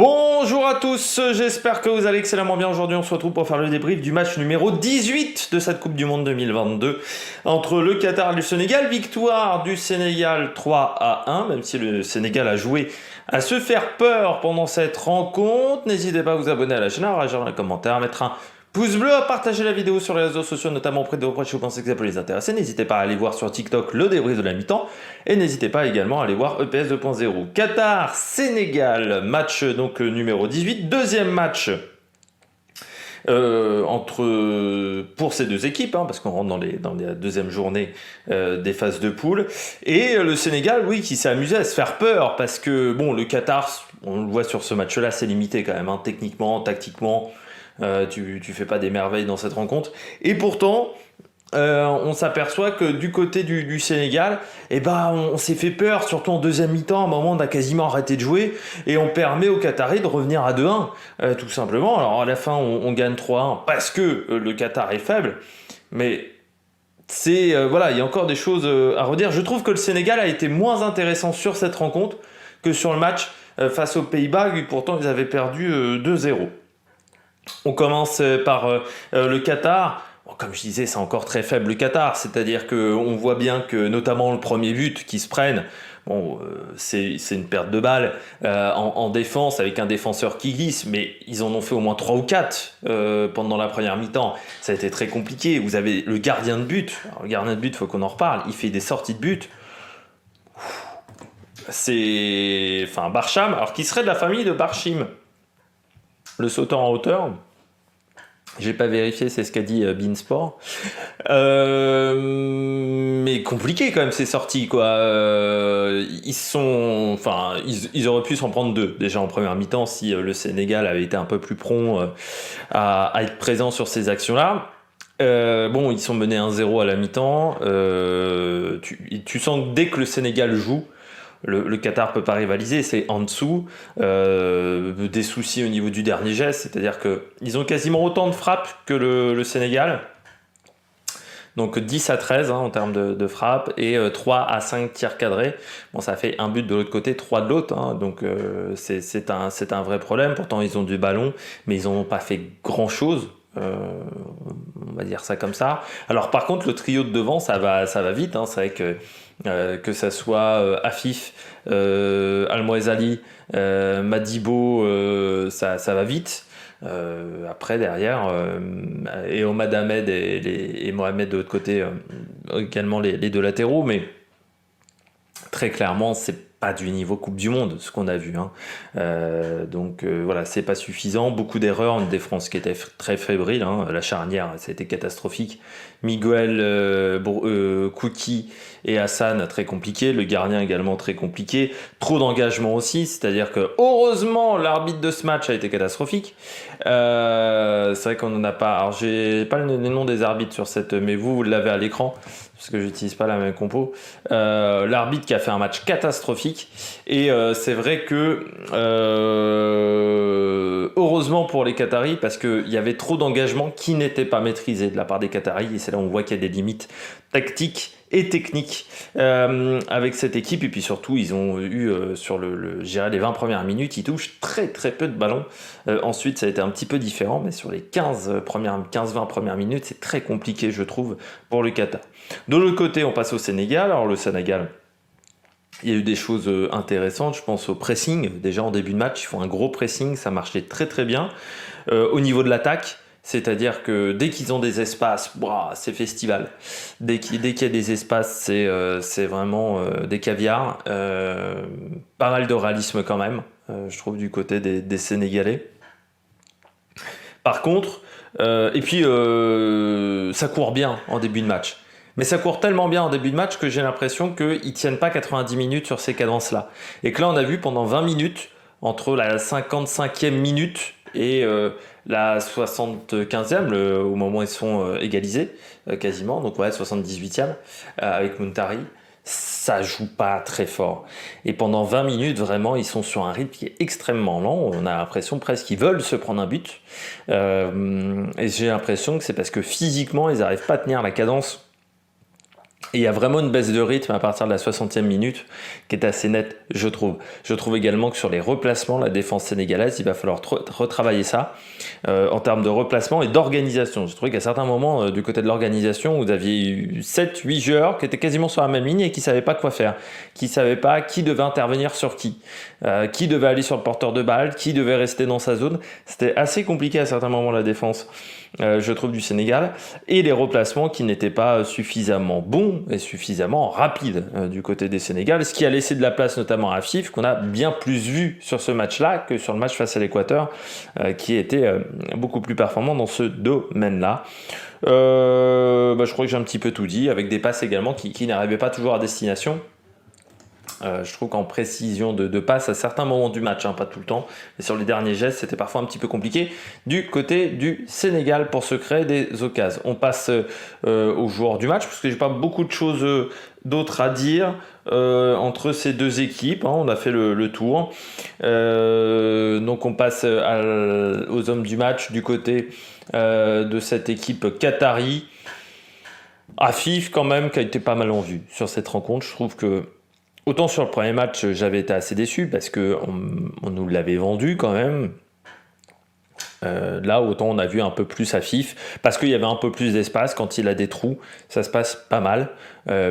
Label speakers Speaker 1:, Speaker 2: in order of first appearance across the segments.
Speaker 1: Bonjour à tous, j'espère que vous allez excellemment bien. Aujourd'hui on se retrouve pour faire le débrief du match numéro 18 de cette Coupe du Monde 2022 entre le Qatar et le Sénégal. Victoire du Sénégal 3-1, même si le Sénégal a joué à se faire peur pendant cette rencontre. N'hésitez pas à vous abonner à la chaîne, à réagir dans les commentaires, à mettre un pouce bleu, à partager la vidéo sur les réseaux sociaux, notamment auprès de vos proches si vous pensez que ça peut les intéresser. N'hésitez pas à aller voir sur TikTok le débrief de la mi-temps. Et n'hésitez pas également à aller voir EPS 2.0. Qatar-Sénégal, match donc numéro 18. Deuxième match pour ces deux équipes, parce qu'on rentre dans la deuxième journée des phases de poule. Et le Sénégal, oui, qui s'est amusé à se faire peur, parce que bon, le Qatar, on le voit sur ce match-là, c'est limité quand même, techniquement, tactiquement. Tu fais pas des merveilles dans cette rencontre. Et pourtant, on s'aperçoit que du côté du Sénégal, on s'est fait peur, surtout en deuxième mi-temps. À un moment, on a quasiment arrêté de jouer et on permet aux Qataris de revenir à 2-1, tout simplement. Alors à la fin, on gagne 3-1 parce que le Qatar est faible. Mais il y a encore des choses à redire. Je trouve que le Sénégal a été moins intéressant sur cette rencontre que sur le match face aux Pays-Bas. Pourtant, ils avaient perdu 2-0. On commence par le Qatar. Bon, comme je disais, c'est encore très faible le Qatar, c'est-à-dire qu'on voit bien que notamment le premier but qui se prennent, c'est une perte de balle en défense avec un défenseur qui glisse, mais ils en ont fait au moins 3 ou 4 pendant la première mi-temps. Ça a été très compliqué. Vous avez le gardien de but. Alors, le gardien de but, il faut qu'on en reparle. Il fait des sorties de but. Barcham, alors qui serait de la famille de Barchim, le sauteur en hauteur. J'ai pas vérifié, c'est ce qu'a dit Beansport. Mais compliqué quand même ces sorties, quoi. Ils auraient pu s'en prendre 2 déjà en première mi-temps si le Sénégal avait été un peu plus prompt à être présent sur ces actions-là. Ils sont menés 1-0 à la mi-temps. Tu sens que dès que le Sénégal joue, le Qatar peut pas rivaliser, c'est en dessous. Des soucis au niveau du dernier geste, c'est-à-dire qu'ils ont quasiment autant de frappes que le Sénégal. Donc 10-13 en termes de frappes et 3-5 tirs cadrés. Bon, ça fait un but de l'autre côté, 3 de l'autre. Donc c'est un vrai problème. Pourtant, ils ont du ballon, mais ils n'ont pas fait grand-chose. On va dire ça comme ça. Alors par contre, le trio de devant, ça va vite. C'est vrai que ça soit Afif, Al-Moezali, Madibo, ça va vite. Après derrière et Omad Ahmed et Mohamed de l'autre côté, également les deux latéraux, mais très clairement c'est pas du niveau Coupe du Monde ce qu'on a vu, c'est pas suffisant. Beaucoup d'erreurs, une défense qui était très fébrile, la charnière ça a été catastrophique. Miguel, Kouki et Hassan très compliqué, le gardien également très compliqué, trop d'engagement aussi, c'est-à-dire que heureusement l'arbitre de ce match a été catastrophique. C'est vrai qu'on n'en a pas, alors j'ai pas les noms des arbitres sur cette, mais vous l'avez à l'écran parce que j'utilise pas la même compo. L'arbitre qui a fait un match catastrophique et c'est vrai que heureusement pour les Qataris parce qu'il y avait trop d'engagement qui n'était pas maîtrisé de la part des Qataris et c'est là où on voit qu'il y a des limites tactiques et techniques avec cette équipe. Et puis surtout ils ont eu sur les 20 premières minutes ils touchent très très peu de ballons. Ensuite ça a été un petit peu différent, mais sur les 15-20 premières minutes c'est très compliqué je trouve pour le Qatar. De l'autre côté on passe au Sénégal. Alors le Sénégal, il y a eu des choses intéressantes, je pense au pressing. Déjà en début de match, ils font un gros pressing, ça marchait très très bien. Au niveau de l'attaque, c'est-à-dire que dès qu'ils ont des espaces, c'est festival. Dès qu'il y a des espaces, c'est vraiment des caviars. Pas mal de réalisme quand même, je trouve, du côté des Sénégalais. Par contre, ça court bien en début de match. Mais ça court tellement bien en début de match que j'ai l'impression qu'ils ne tiennent pas 90 minutes sur ces cadences-là. Et que là, on a vu pendant 20 minutes, entre la 55e minute et la 75e, au moment où ils sont égalisés, quasiment, donc 78e, avec Muntari, ça joue pas très fort. Et pendant 20 minutes, vraiment, ils sont sur un rythme qui est extrêmement lent. On a l'impression presque qu'ils veulent se prendre un but. Et j'ai l'impression que c'est parce que physiquement, ils n'arrivent pas à tenir la cadence Et il y a vraiment une baisse de rythme à partir de la 60e minute qui est assez nette, je trouve. Je trouve également que sur les replacements, la défense sénégalaise, il va falloir retravailler ça en termes de replacement et d'organisation. Je trouvais qu'à certains moments, du côté de l'organisation, vous aviez eu 7-8 joueurs qui étaient quasiment sur la même ligne et qui ne savaient pas quoi faire, qui ne savaient pas qui devait intervenir sur qui devait aller sur le porteur de balle, qui devait rester dans sa zone. C'était assez compliqué à certains moments la défense, je trouve, du Sénégal, et les replacements qui n'étaient pas suffisamment bons et suffisamment rapides du côté des Sénégal, ce qui a laissé de la place notamment à Fif, qu'on a bien plus vu sur ce match-là que sur le match face à l'Équateur, qui était beaucoup plus performant dans ce domaine-là. Je crois que j'ai un petit peu tout dit, avec des passes également qui n'arrivaient pas toujours à destination. Je trouve qu'en précision de passe à certains moments du match, pas tout le temps, mais sur les derniers gestes, c'était parfois un petit peu compliqué du côté du Sénégal pour se créer des occasions. On passe aux joueurs du match, parce que j'ai pas beaucoup de choses d'autres à dire entre ces deux équipes. On a fait le tour. Donc on passe aux hommes du match du côté de cette équipe qatari. Afif quand même, qui a été pas mal en vue sur cette rencontre. Je trouve que autant sur le premier match, j'avais été assez déçu parce qu'on nous l'avait vendu quand même. Là, autant on a vu un peu plus Afif parce qu'il y avait un peu plus d'espace. Quand il a des trous, ça se passe pas mal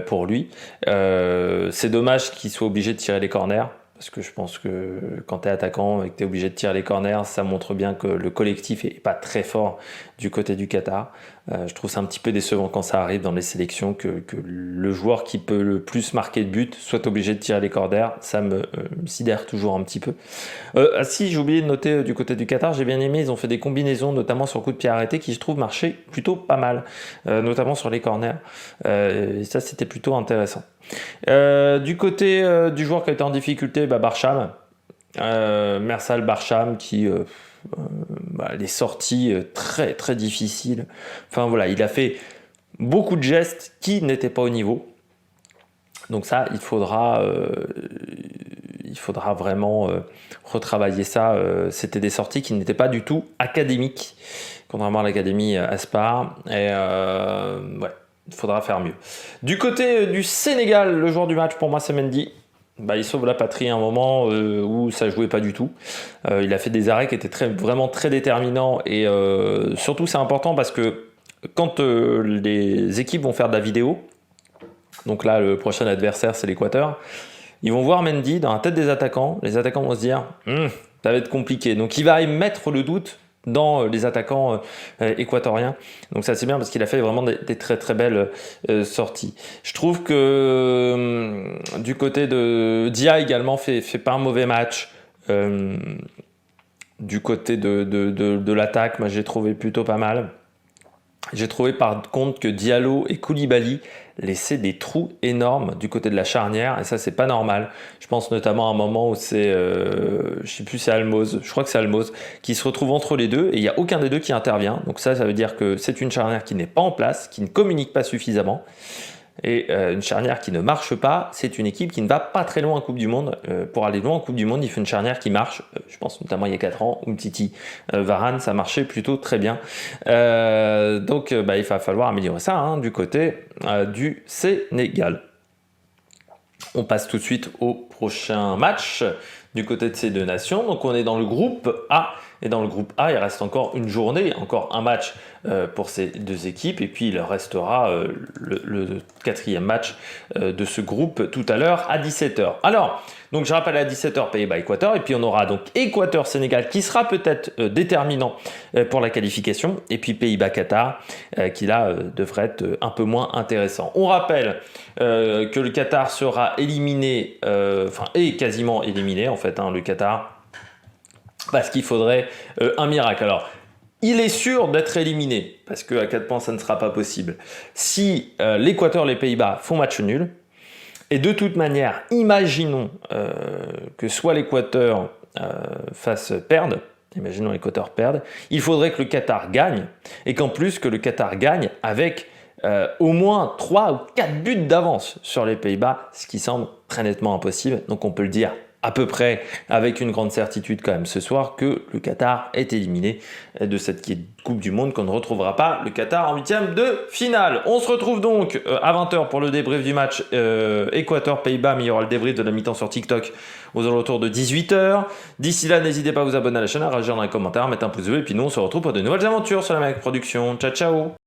Speaker 1: pour lui. C'est dommage qu'il soit obligé de tirer les corners. Parce que je pense que quand tu es attaquant et que tu es obligé de tirer les corners, ça montre bien que le collectif n'est pas très fort du côté du Qatar. Je trouve ça un petit peu décevant quand ça arrive dans les sélections que le joueur qui peut le plus marquer de but soit obligé de tirer les corners. Ça me sidère toujours un petit peu. Si, j'ai oublié de noter du côté du Qatar, j'ai bien aimé, ils ont fait des combinaisons, notamment sur coup de pied arrêté, qui je trouve marchaient plutôt pas mal, notamment sur les corners. Et ça, c'était plutôt intéressant. Du côté du joueur qui a été en difficulté, Barcham, Mersal Barcham, qui les sorties très très difficiles. Enfin voilà, il a fait beaucoup de gestes qui n'étaient pas au niveau. Donc ça, il faudra vraiment retravailler ça. C'était des sorties qui n'étaient pas du tout académiques, contrairement à l'académie Aspar. Et il faudra faire mieux. Du côté du Sénégal, le joueur du match pour moi c'est Mendy. Il sauve la patrie à un moment où ça jouait pas du tout. Il a fait des arrêts qui étaient vraiment très déterminants et surtout c'est important parce que quand les équipes vont faire de la vidéo, donc là le prochain adversaire c'est l'Équateur, ils vont voir Mendy dans la tête des attaquants. Les attaquants vont se dire ça va être compliqué. Donc il va mettre le doute dans les attaquants équatoriens. Donc ça c'est bien parce qu'il a fait vraiment des très très belles sorties. Je trouve que du côté de Dia également fait pas un mauvais match. Du côté de l'attaque, moi j'ai trouvé plutôt pas mal. J'ai trouvé par contre que Diallo et Koulibaly laissaient des trous énormes du côté de la charnière et ça c'est pas normal. Je pense notamment à un moment où c'est, je sais plus c'est Almoz, je crois que c'est Almoz qui se retrouve entre les deux et il n'y a aucun des deux qui intervient. Donc ça veut dire que c'est une charnière qui n'est pas en place, qui ne communique pas suffisamment. Et une charnière qui ne marche pas, c'est une équipe qui ne va pas très loin en Coupe du Monde. Pour aller loin en Coupe du Monde, il faut une charnière qui marche. Je pense notamment il y a 4 ans, Umtiti, Varane, ça marchait plutôt très bien. Donc il va falloir améliorer ça du côté du Sénégal. On passe tout de suite au prochain match du côté de ces deux nations. Donc on est dans le groupe A. Et dans le groupe A, il reste encore une journée, encore un match pour ces deux équipes. Et puis il restera le quatrième match de ce groupe tout à l'heure à 17h. Alors, donc je rappelle à 17h Pays-Bas-Équateur. Et puis on aura donc Équateur-Sénégal qui sera peut-être déterminant pour la qualification. Et puis Pays-Bas-Qatar qui là devrait être un peu moins intéressant. On rappelle que le Qatar sera éliminé, est quasiment éliminé en fait, le Qatar. Parce qu'il faudrait un miracle. Alors, il est sûr d'être éliminé, parce qu'à 4 points, ça ne sera pas possible. Si l'Équateur et les Pays-Bas font match nul, et de toute manière, imaginons que soit l'Équateur perde, imaginons l'Équateur perde, il faudrait que le Qatar gagne, et qu'en plus que le Qatar gagne avec au moins 3 ou 4 buts d'avance sur les Pays-Bas, ce qui semble très nettement impossible. Donc on peut le dire à peu près avec une grande certitude quand même ce soir que le Qatar est éliminé de cette Coupe du Monde, qu'on ne retrouvera pas le Qatar en huitième de finale. On se retrouve donc à 20h pour le débrief du match Équateur-Pays-Bas, mais il y aura le débrief de la mi-temps sur TikTok aux alentours de 18h. D'ici là, n'hésitez pas à vous abonner à la chaîne, à réagir dans les commentaires, à mettre un pouce bleu, et puis nous on se retrouve pour de nouvelles aventures sur la Mec Production. Ciao ciao.